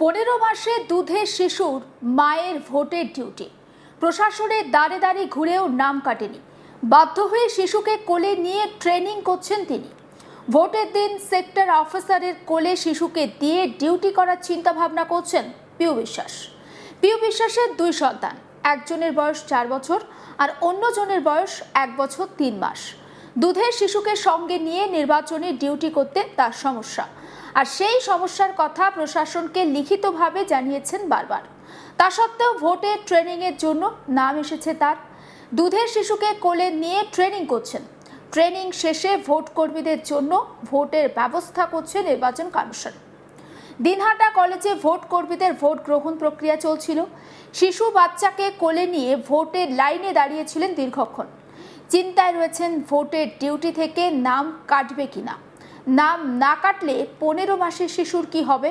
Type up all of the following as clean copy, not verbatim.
15 মাসে দুধের শিশুর মায়ের ভোটের ডিউটি। প্রশাসনের দাঁড়ে দাঁড়ে ঘুরেও নাম কাটেনি। বাধ্য হয়ে শিশুকে কোলে নিয়ে ট্রেনিং করছেন তিনি। ভোটের দিন সেক্টর অফিসারের কোলে শিশুকে দিয়ে ডিউটি করার চিন্তা ভাবনা করছেন পিউ বিশ্বাস। পিউ বিশ্বাসের দুই সন্তান, একজনের বয়স 4 বছর আর অন্যজনের বয়স 1 বছর 3 মাস। দুধের শিশুকে সঙ্গে নিয়ে নির্বাচনে ডিউটি করতে তার সমস্যা, আর সেই সমস্যার কথা প্রশাসনকে লিখিতভাবে জানিয়েছেন বারবার। তা সত্ত্বেও ভোটের ট্রেনিংয়ের জন্য নাম এসেছে তার। দুধের শিশুকে কোলে নিয়ে ট্রেনিং করছেন। ট্রেনিং শেষে ভোট কর্মীদের জন্য ভোটের ব্যবস্থা করছে নির্বাচন কমিশন। দিনহাটা কলেজে ভোট কর্মীদের ভোট গ্রহণ প্রক্রিয়া চলছিল। শিশু বাচ্চাকে কোলে নিয়ে ভোটের লাইনে দাঁড়িয়েছিলেন দীর্ঘক্ষণ। চিন্তায় রয়েছেন ভোটের ডিউটি থেকে নাম কাটবে কিনা। নাম না কাটলে 15 মাসের শিশুর কি হবে?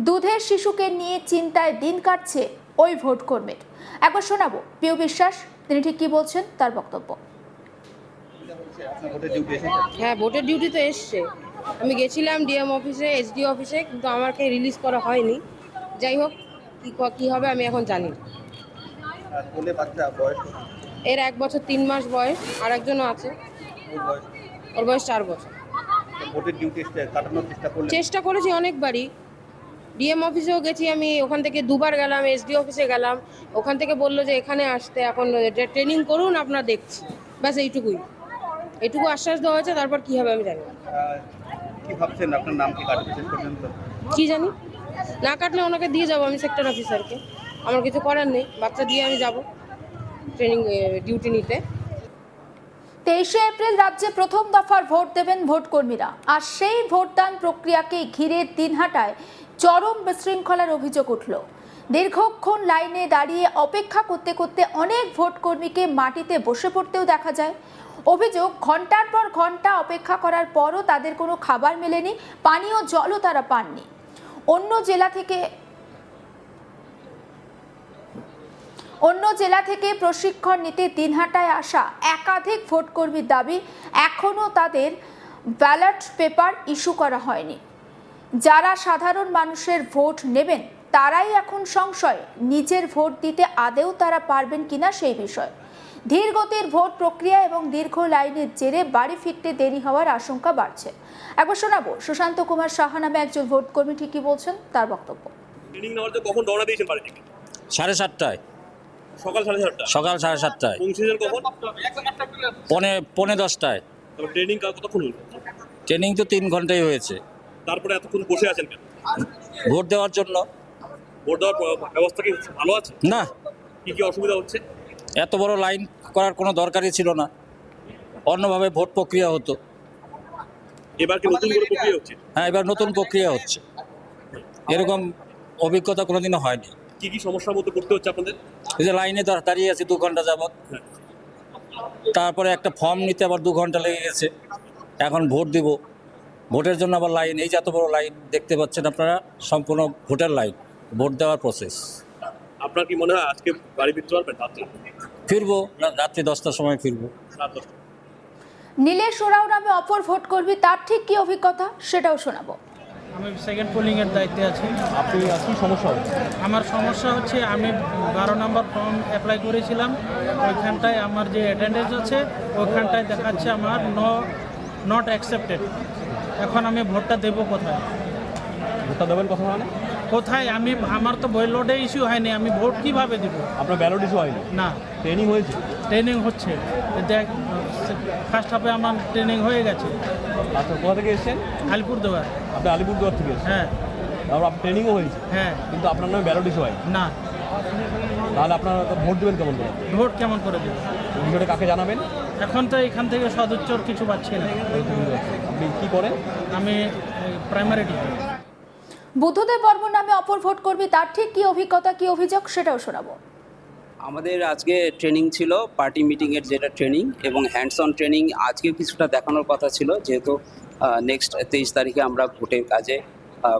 দুধের শিশুকে নিয়ে চিন্তায় দিন কাটছে ওই ভোট কর্মীর। একবার শোনাবো পিউ বিশ্বাস, তিনি ঠিক কি বলছেন তার বক্তব্য। হ্যাঁ, ভোটের ডিউটি তো এসছে। আমি গেছিলাম ডিএম অফিসে, এসডি অফিসে, কিন্তু আমাকে রিলিজ করা হয়নি। যাই হোক, কি হবে আমি এখন জানি না। এর 1 বছর 3 মাস বয়স, আর একজনও আছে, ওর বয়স 4 বছর। চেষ্টা করেছি অনেকবারই। ডিএম অফিসেও গেছি আমি, ওখান থেকে 2বার গেলাম, এসডি অফিসে গেলাম। ওখান থেকে বললো যে এখানে আসতে, এখন ট্রেনিং করুন, আপনারা দেখছি। ব্যাস এইটুকু আশ্বাস দেওয়া হয়েছে। তারপর কি হবে আমি জানি না। কি ভাবছেন, আপনার নাম কি কাটবে শেষ পর্যন্ত? কি জানি, না কাটলে ওনাকে দিয়ে যাবো আমি সেক্টর অফিসারকে। আমার কিছু করার নেই, বাচ্চা দিয়ে আমি যাব ট্রেনিং ডিউটি নিতে। 23শে এপ্রিল রাজ্যে প্রথম দফার ভোট দেবেন ভোট কর্মীরা, আর সেই ভোটদান প্রক্রিয়াকে ঘিরে দিনহাটায় চরম বিশৃঙ্খলার অভিযোগ উঠল। দীর্ঘক্ষণ লাইনে দাঁড়িয়ে অপেক্ষা করতে করতে অনেক ভোট কর্মীকে মাটিতে বসে পড়তেও দেখা যায়। অভিযোগ, ঘন্টার পর ঘন্টা অপেক্ষা করার পরও তাদের কোনো খাবার মেলেনি, পানীয় জলও তারা পাননি। অন্য জেলা থেকে প্রশিক্ষণ নিতে দিনহাটায় আসা একাধিক ভোটকর্মীর দাবি, এখনও তাদের ব্যালট পেপার ইস্যু করা হয়নি। যারা সাধারণ মানুষের ভোট নেবেন তারাই এখন সংশয়, নিজের ভোট দিতে আদেও তারা পারবেন কিনা সেই বিষয়। ধীর গতির ভোট প্রক্রিয়া এবং দীর্ঘ লাইনের জেরে বাড়ি ফিরতে দেরি হওয়ার আশঙ্কা বাড়ছে। একবার শোনাবো সুশান্ত কুমার সাহা নামে একজন ভোট কর্মী ঠিক কি বলছেন তার বক্তব্য। ট্রেনিং নেওয়ার জন্য কখন রওনা দিয়েছেন বাড়ি থেকে? 7:30টায়। সকাল 7:30টায়? সকাল 7:30টায়। পৌঁছেছেন কখন? 10:45টায়। তবে ট্রেনিং কতক্ষণ হলো? ট্রেনিং তো 3 ঘন্টাই হয়েছে। তারপরে এতক্ষণ বসে আছেন কেন? ভোট দেওয়ার জন্য। ভোট দেওয়ার ব্যবস্থা কি ভালো আছে? না, কি অসুবিধা হচ্ছে? এত বড় লাইন করার কোনো দরকারই ছিল না, অন্যভাবে ভোট প্রক্রিয়া হতো। এবার কি নতুন করে প্রক্রিয়া হচ্ছে? হ্যাঁ, এবার নতুন প্রক্রিয়া হচ্ছে। এরকম অভিজ্ঞতা কোনোদিনও হয়নি। কি সমস্যার মধ্যে পড়তে হচ্ছে আপনাদের? এই যে লাইনে দাঁড়িয়ে আছি 2 ঘন্টা যাবত, তারপরে একটা ফর্ম নিতে আবার 2 ঘন্টা লেগে গেছে। এখন ভোট দিব, ভোটের জন্য আবার লাইন। এই যে এত বড় লাইন দেখতে পাচ্ছেন আপনারা, সম্পূর্ণ ভোটের লাইন, ভোট দেওয়ার প্রসেস। আপনার কি মনে হয় আজকে বাড়ি ফিরতে পারবেন? ফিরবো রাত্রি 10টার সময় ফিরবো। নীলেশ ওরাও নামে অপর ভোট কর্মী, তার ঠিক কি অভিজ্ঞতা সেটাও শোনাবো। আমি সেকেন্ড পোলিংয়ের দায়িত্বে আছি। আপনি কি সমস্যা হচ্ছে? আমার সমস্যা হচ্ছে, আমি 12 নম্বর ফর্ম অ্যাপ্লাই করেছিলাম। ওইখানটায় আমার যে অ্যাটেন্ডেন্স আছে ওইখানটায় দেখাচ্ছে আমার নট অ্যাকসেপ্টেড। এখন আমি ভোটটা দেবো কোথায়? ভোটটা দেবেন কোথায়? আমার তো লোডে ইস্যু হয়নি, আমি ভোট কিভাবে দেবো? আপনার ব্যালট ইস্যু হয়নি? না, ট্রেনিং হয়েছে? ট্রেনিং হচ্ছে। দেখ, ফার্স্ট হাফে আমার ট্রেনিং হয়ে গেছে। আচ্ছা, কোথা থেকে এসেছেন? আলিপুরদুয়ার। আপনি আলিপুরদুয়ার থেকে এসেছেন? হ্যাঁ। তারপর আপনার ট্রেনিংও হয়েছে? হ্যাঁ। কিন্তু আপনার নামে ব্যালট ইস্যু হয়নি? না। তাহলে আপনারা ভোট দেবেন কেমন করে? ভোট কেমন করে দেবো? বিষয়টা কাকে জানাবেন? এখন তো এখান থেকে সদুচ্চর কিছু পাচ্ছি না। আপনি কি করেন? আমি প্রাইমারি টিচার। বুদ্ধদেব বর্মন নামে অপর ভোট কর্মী, তার ঠিক কি অভিজ্ঞতা, কি অভিযোগ সেটাও শোনাবো। আমাদের আজকে ট্রেনিং ছিল, পার্টি মিটিংয়ের যেটা ট্রেনিং এবং হ্যান্ডস অন ট্রেনিং আজকে কিছুটা দেখানোর কথা ছিল, যেহেতু নেক্সট 23 তারিখে আমরা ভোটের কাজে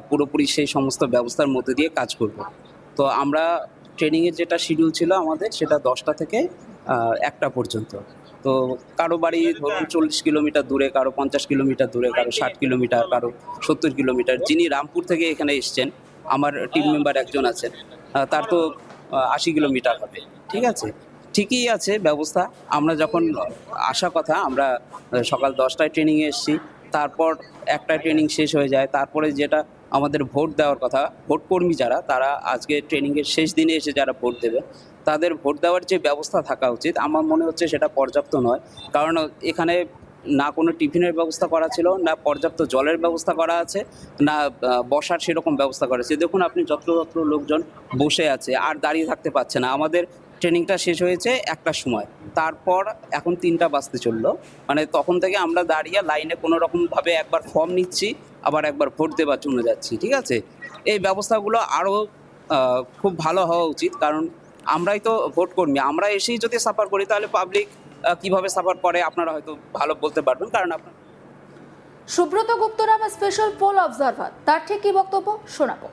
পুরোপুরি সেই সমস্ত ব্যবস্থার মধ্যে দিয়ে কাজ করব। তো আমরা ট্রেনিংয়ের যেটা শিডিউল ছিল আমাদের, সেটা 10টা থেকে 1টা পর্যন্ত। তো কারো বাড়ি ধরুন 40 কিলোমিটার দূরে, কারো 50 কিলোমিটার দূরে, কারো 60 কিলোমিটার, কারো 70 কিলোমিটার। যিনি রামপুর থেকে এখানে এসছেন আমার টিম মেম্বার একজন আছে, তার তো 80 কিলোমিটার হবে। ঠিক আছে, ঠিকই আছে ব্যবস্থা। আমরা যখন আসা কথা, আমরা সকাল 10টায় ট্রেনিংয়ে এসেছি, তারপর 1টায় ট্রেনিং শেষ হয়ে যায়। তারপরে যেটা আমাদের ভোট দেওয়ার কথা, ভোট কর্মী যারা, তারা আজকে ট্রেনিংয়ের শেষ দিনে এসে যারা ভোট দেবে, তাদের ভোট দেওয়ার যে ব্যবস্থা থাকা উচিত, আমার মনে হচ্ছে সেটা পর্যাপ্ত নয়। কারণ এখানে না কোনো টিফিনের ব্যবস্থা করা ছিল, না পর্যাপ্ত জলের ব্যবস্থা করা আছে, না বসার সেরকম ব্যবস্থা করা আছে। দেখুন আপনি যত্রতত্র লোকজন বসে আছে, আর দাঁড়িয়ে থাকতে পারছে না। আমাদের ট্রেনিংটা শেষ হয়েছে 1টার সময়, তারপর এখন 3টা বাজতে চললো। মানে তখন থেকে আমরা দাঁড়িয়ে লাইনে কোনো রকমভাবে একবার ফর্ম নিচ্ছি, আবার একবার ভোট দেওয়ার জন্য যাচ্ছি। ঠিক আছে, এই ব্যবস্থাগুলো আরও খুব ভালো হওয়া উচিত, কারণ আমরাই তো ভোট কর্মী। আমরা এসেই যদি সাফার করি, তাহলে পাবলিক কিভাবে সাফার করে আপনারা হয়তো ভালো বলতে পারবেন, কারণ আপনার সুব্রত গুপ্ত নামে স্পেশাল পোল অবজারভার, তার ঠিক কি বক্তব্য শোনাবো।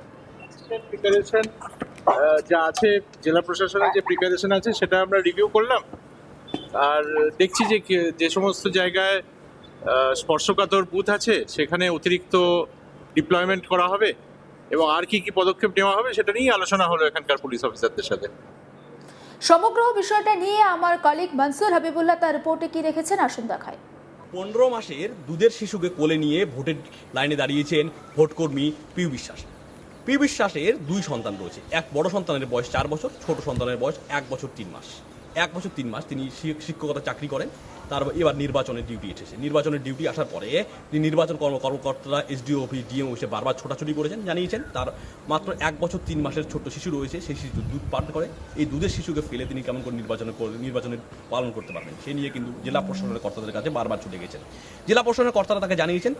প্রিপারেশন যা আছে, জেলা প্রশাসনের যে প্রিপারেশন আছে সেটা আমরা রিভিউ করলাম। আর দেখছি যে যে সমস্ত জায়গায় স্পর্শকাতর বুথ আছে সেখানে অতিরিক্ত ডিপ্লয়মেন্ট করা হবে, এবং আর কি কি পদক্ষেপ নেওয়া হবে সেটা নিয়েই আলোচনা হলো এখানকার পুলিশ অফিসারদের সাথে। সমগ্র বিষয়টা নিয়ে আমার কলিগ মনসুর হাবিবুল্লাহ তার রিপোর্টে কি রেখেছেন আসুন দেখায়। 15 মাসের দুধের শিশুকে কোলে নিয়ে ভোটের লাইনে দাঁড়িয়েছেন ভোটকর্মী পিউ বিশ্বাস। পিউ বিশ্বাসের 2 সন্তান রয়েছে। এক বড় সন্তানের বয়স 4 বছর, ছোট সন্তানের বয়স 1 বছর 3 মাস। 1 বছর 3 মাস তিনি শিক্ষকতা চাকরি করেন। তার এবার নির্বাচনের ডিউটি এসেছে। নির্বাচনের ডিউটি আসার পরে তিনি নির্বাচন কর্মকর্তারা এসডিও অফিস ডিএম অফিসে বারবার ছোটাছুটি করেছেন, জানিয়েছেন তার মাত্র 1 বছর 3 মাসের ছোট্ট শিশু রয়েছে, সেই শিশু দুধ পান করে। এই দুধের শিশুকে ফেলে তিনি কেমন করে নির্বাচনের পালন করতে পারবেন, সেই নিয়ে কিন্তু জেলা প্রশাসনের কর্তাদের কাছে বারবার ছুটে গেছেন। জেলা প্রশাসনের কর্তারা তাকে জানিয়েছেন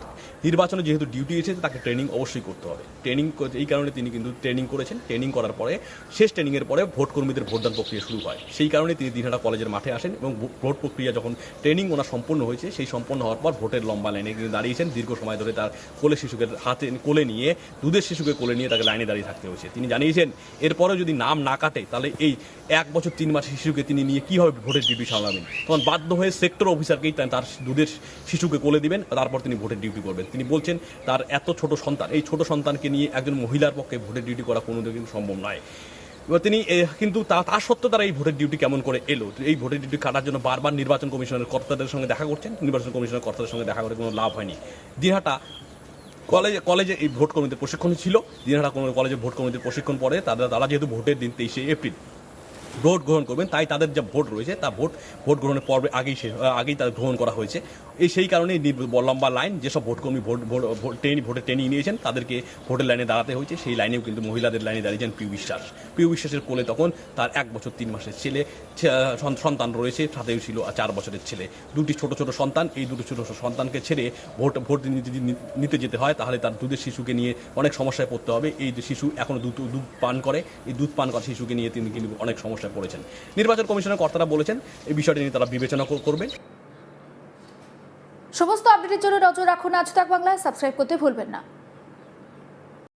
নির্বাচনে যেহেতু ডিউটি এসেছে তাকে ট্রেনিং অবশ্যই করতে হবে। ট্রেনিং এই কারণে তিনি কিন্তু ট্রেনিং করেছেন। ট্রেনিং করার পরে শেষ ট্রেনিংয়ের পরে ভোট কর্মীদের ভোটদান প্রক্রিয়া শুরু হয়। সেই কারণে তিনি দিনহাটা কলেজের মাঠে আসেন এবং ভোট প্রক্রিয়া যখন ট্রেনিং ওনার সম্পূর্ণ হয়েছে, সেই সম্পন্ন হওয়ার পর ভোটের লম্বা লাইনে কিন্তু দাঁড়িয়েছেন। দীর্ঘ সময় ধরে তার কোলে শিশুকে হাতে কোলে নিয়ে, দুধের শিশুকে কোলে নিয়ে তাকে লাইনে দাঁড়িয়ে থাকতে হয়েছে। তিনি জানিয়েছেন এরপরেও যদি নাম না কাটে তাহলে এই 1 বছর 3 মাস শিশুকে তিনি নিয়ে কীভাবে ভোটের ডিউটি সামলাবেন। তখন বাধ্য হয়ে সেক্টর অফিসারকেই তার দুধের শিশুকে কোলে দিবেন, তারপর তিনি ভোটের ডিউটি করবেন। তিনি বলছেন তার এত ছোট সন্তান, এই ছোট সন্তানকে নিয়ে একজন মহিলার পক্ষে ভোটের ডিউটি করা কোনোদিন সম্ভব নয়। এবার তিনি কিন্তু তা সত্ত্বেও তারা এই ভোটের ডিউটি কেমন করে এলো। এই ভোটের ডিউটি কাটার জন্য বারবার নির্বাচন কমিশনের কর্তাদের সঙ্গে দেখা করছেন। নির্বাচন কমিশনের কর্তাদের সঙ্গে দেখা করে কোনো লাভ হয়নি। দিনহাটা কলেজে এই ভোট কর্মীদের প্রশিক্ষণ ছিল। দিনহাটা কলেজে ভোট কর্মীদের প্রশিক্ষণ পরে তারা যেহেতু ভোটের দিন 23শে এপ্রিল ভোট গ্রহণ করবেন, তাই তাদের যে ভোট রয়েছে তা ভোট গ্রহণের পর্বে আগেই তাদের গ্রহণ করা হয়েছে। সেই কারণে লম্বা লাইন, যেসব ভোটকর্মী ভোটে ট্রেনিং নিয়েছেন তাদেরকে ভোটের লাইনে দাঁড়াতে হয়েছে। সেই লাইনেও কিন্তু মহিলাদের লাইনে দাঁড়িয়েছেন পিউ বিশ্বাস। পিউ বিশ্বাসের কোলে তখন তার 1 বছর 3 মাসের ছেলে সন্তান রয়েছে, সাথেও ছিল 4 বছরের ছেলে। 2টি ছোট ছোট সন্তান। এই 2টি ছোট সন্তানকে ছেড়ে ভোট নিতে যেতে হয়, তাহলে তার দুধের শিশুকে নিয়ে অনেক সমস্যায় পড়তে হবে। এই শিশু এখনও দুধ পান করে, এই দুধ পান করা শিশুকে নিয়ে তিনি কিন্তু অনেক সমস্যায় পড়েছেন। নির্বাচন কমিশনের কর্তারা বলেছেন এই বিষয়টি নিয়ে তারা বিবেচনা করবেন। সমস্ত আপডেটের জন্য নজর রাখুন আজ তাক বাংলায়, সাবস্ক্রাইব করতে ভুলবেন না।